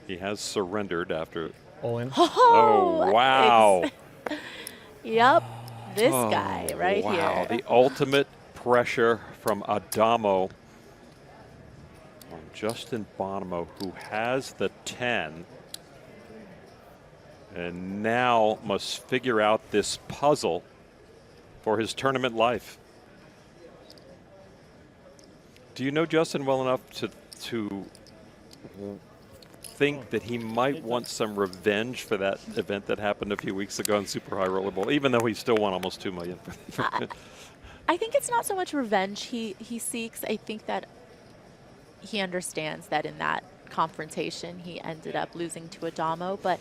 He has surrendered after. All in. Oh, wow. Yep. This guy right wow. here. The ultimate pressure from Addamo on Justin Bonomo, who has the 10 and now must figure out this puzzle for his tournament life. Do you know Justin well enough to think that he might want some revenge for that event that happened a few weeks ago in Super High Rollerball, even though he still won almost $2 million? I think it's not so much revenge he seeks. I think that he understands that in that confrontation he ended up losing to Addamo, but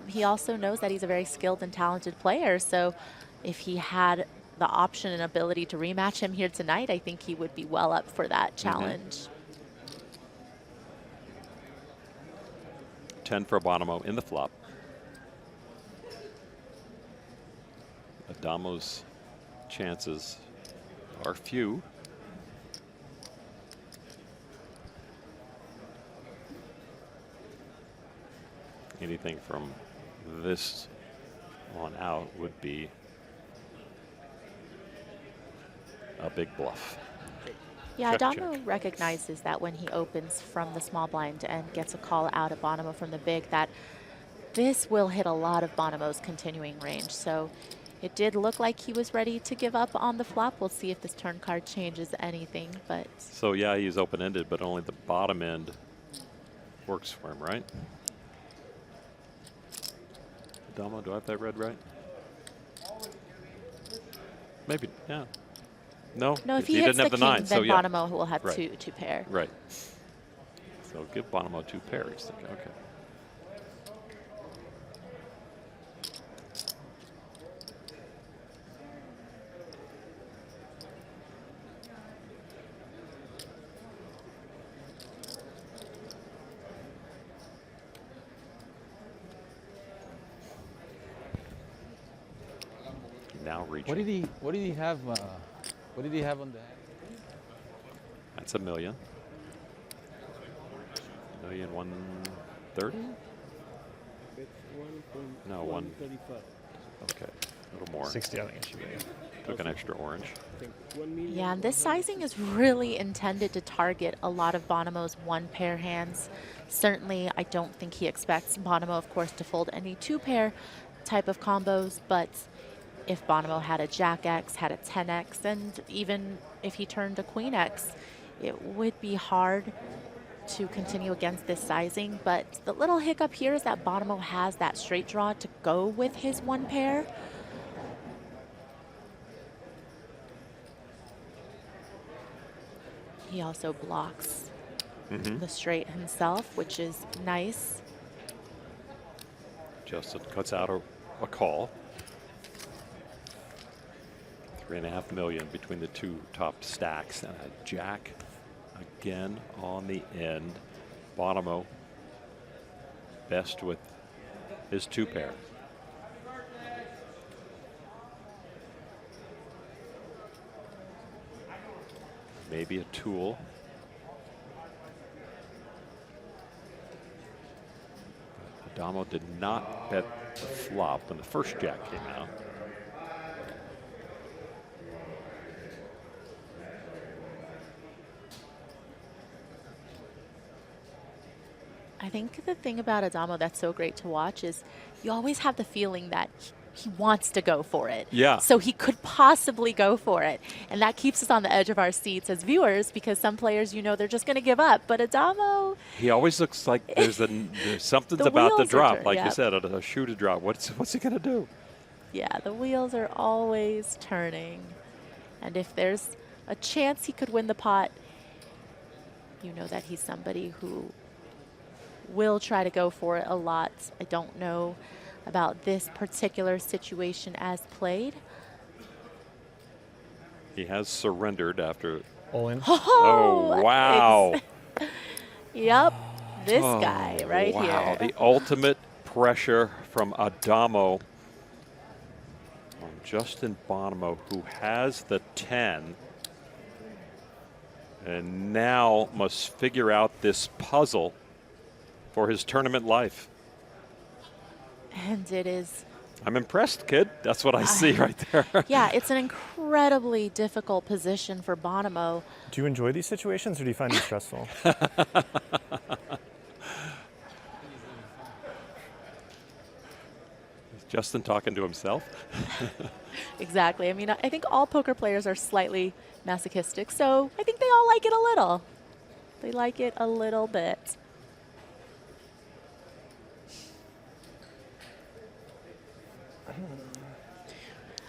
he also knows that he's a very skilled and talented player. So if he had the option and ability to rematch him here tonight, I think he would be well up for that challenge. 10 for Bonomo in the flop. Addamo's chances are few. Anything from this on out would be a big bluff. Yeah, Check, Addamo check. recognizes that when he opens from the small blind and gets a call out of Bonomo from the big, that this will hit a lot of Bonomo's continuing range. So it did look like he was ready to give up on the flop. We'll see if this turn card changes anything. But So yeah, he's open-ended, but only the bottom end works for him, right? Addamo, do I have that read right? Maybe, yeah. No, no, if he hits didn't have the the king, 9, then so yeah. Bonomo will have Right. two pair. Right. So give Bonomo 2 pair, he's thinking, okay. Now reaching. What did he have? What did he have on the hand? That's $1 million. $1,130,000? No, 135. Okay, a little more. 60, I think it should be. Took an extra orange. Yeah, and this sizing is really intended to target a lot of Bonomo's one pair hands. Certainly, I don't think he expects Bonomo, of course, to fold any 2-pair type of combos, but if Bonomo had a Jack X, had a 10X, and even if he turned a Queen X, it would be hard to continue against this sizing. But the little hiccup here is that Bonomo has that straight draw to go with his 1 pair. He also blocks the straight himself, which is nice. Justin cuts out a call. $3.5 million between the 2 top stacks, and a jack again on the end. Bonomo best with his 2 pair. Maybe a tool. Addamo did not bet the flop when the first jack came out. I think the thing about Addamo that's so great to watch is you always have the feeling that he wants to go for it. Yeah. So he could possibly go for it. And that keeps us on the edge of our seats as viewers, because some players, you know, they're just going to give up. But Addamo, He always looks like there's something's The about to wheels are drop, turn- like you yep. said, a shoe to drop. What's he going to do? yeah, the wheels are always turning. And if there's a chance he could win the pot, you know that he's somebody who will try to go for it a lot. I don't know about this particular situation as played. He has surrendered after. All in. Oh, wow. Yep, this guy right wow. here. The ultimate pressure from Addamo on Justin Bonomo, who has the 10 and now must figure out this puzzle for his tournament life. And it is. I'm impressed, kid. That's what I see right there. Yeah, it's an incredibly difficult position for Bonomo. Do you enjoy these situations, or do you find them stressful? Is Justin talking to himself? Exactly. I mean, I think all poker players are slightly masochistic, so I think they all like it a little. They like it a little bit.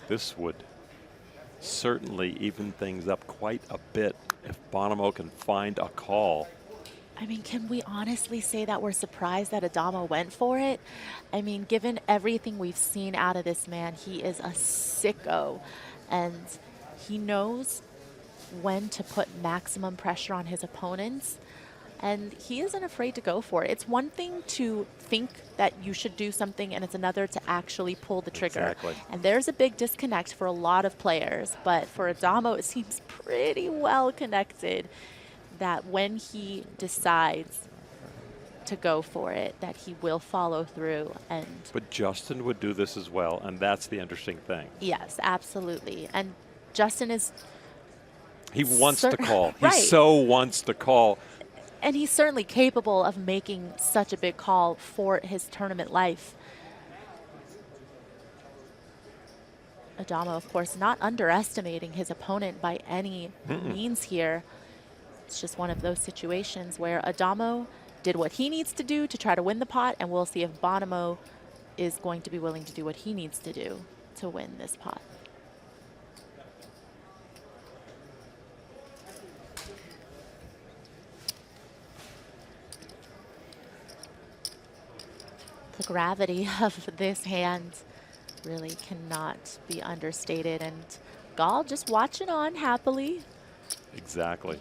This would certainly even things up quite a bit if Bonomo can find a call. I mean, can we honestly say that we're surprised that Addamo went for it? I mean, given everything we've seen out of this man, he is a sicko, and he knows when to put maximum pressure on his opponents, and he isn't afraid to go for it. It's one thing to think that you should do something, and it's another to actually pull the trigger. Exactly. And there's a big disconnect for a lot of players, but for Addamo, it seems pretty well connected that when he decides to go for it, that he will follow through. And But Justin would do this as well, and that's the interesting thing. yes, absolutely. And Justin is, He wants to call. Right. He so wants to call. and he's certainly capable of making such a big call for his tournament life. Addamo, of course, not underestimating his opponent by any means here. It's just one of those situations where Addamo did what he needs to do to try to win the pot, and we'll see if Bonomo is going to be willing to do what he needs to do to win this pot. The gravity of this hand really cannot be understated, and Gall just watching on happily. Exactly.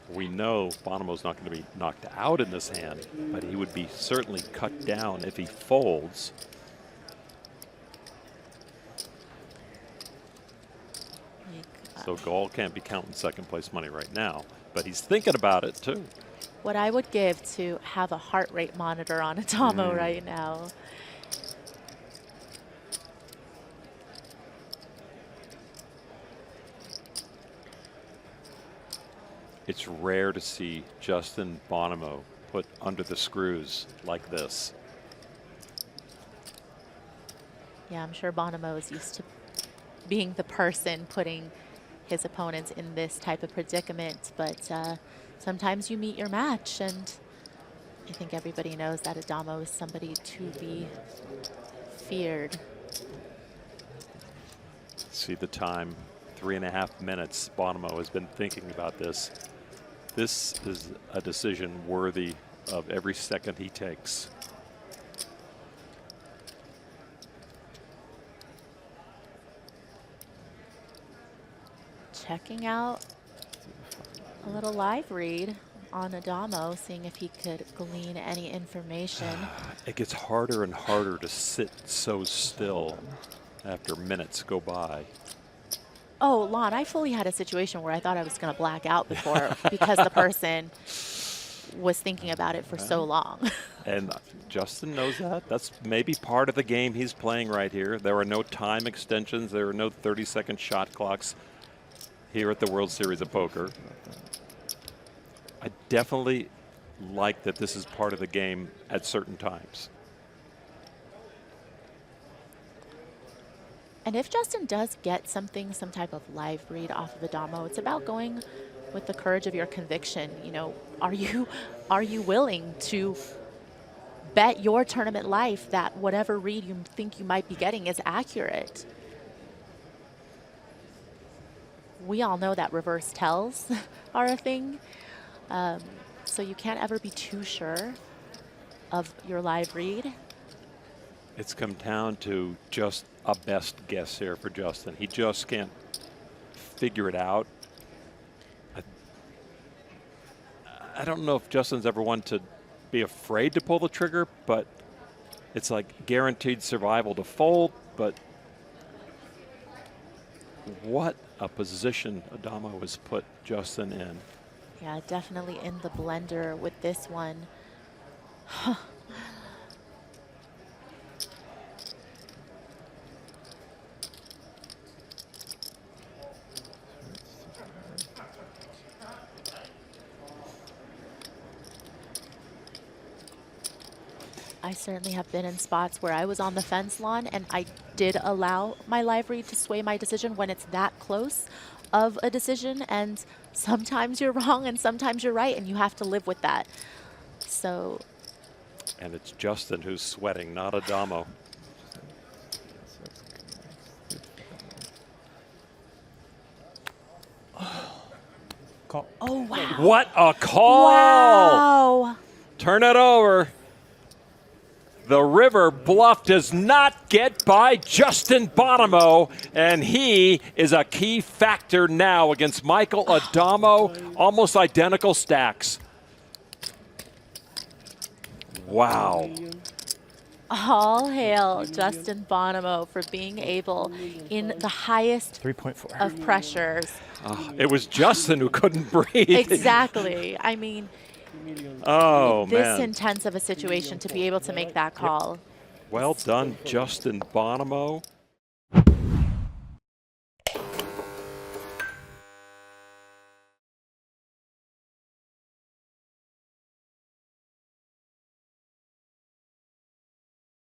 We know Bonomo's not going to be knocked out in this hand, but he would be certainly cut down if he folds. So Gall can't be counting second place money right now, but he's thinking about it too. What I would give to have a heart rate monitor on Addamo right now. It's rare to see Justin Bonomo put under the screws like this. Yeah, I'm sure Bonomo is used to being the person putting his opponents in this type of predicament, but sometimes you meet your match, and I think everybody knows that Addamo is somebody to be feared. See the time, 3.5 minutes. Bonomo has been thinking about this. This is a decision worthy of every second he takes. Checking out a little live read on Addamo, seeing if he could glean any information. It gets harder and harder to sit so still after minutes go by. Oh, Lon, I fully had a situation where I thought I was going to black out before because the person was thinking about it for so long. And Justin knows that. That's maybe part of the game he's playing right here. There are no time extensions. There are no 30-second shot clocks here at the World Series of Poker. I definitely like that this is part of the game at certain times. And if Justin does get something, some type of live read off of Addamo, it's about going with the courage of your conviction. You know, are you willing to bet your tournament life that whatever read you think you might be getting is accurate? We all know that reverse tells are a thing. So you can't ever be too sure of your live read. It's come down to just a best guess here for Justin. He just can't figure it out. I don't know if Justin's ever one to be afraid to pull the trigger, but it's like guaranteed survival to fold. But what a position Addamo has put Justin in. Yeah, definitely in the blender with this one. I certainly have been in spots where I was on the fence lawn and I did allow my live read to sway my decision when it's that close of a decision, and sometimes you're wrong and sometimes you're right, and you have to live with that. So. And it's Justin who's sweating, not Addamo. Call. Oh, wow. What a call! Wow. Turn it over. The river Bluff does not get by Justin Bonomo, and he is a key factor now against Michael Addamo. Almost identical stacks. Wow. All hail Justin Bonomo for being able, in the highest 3.4 of pressures. It was Justin who couldn't breathe. Exactly. I mean, Oh, this man. intense of a situation to be able to make that call. Well done, Justin Bonomo.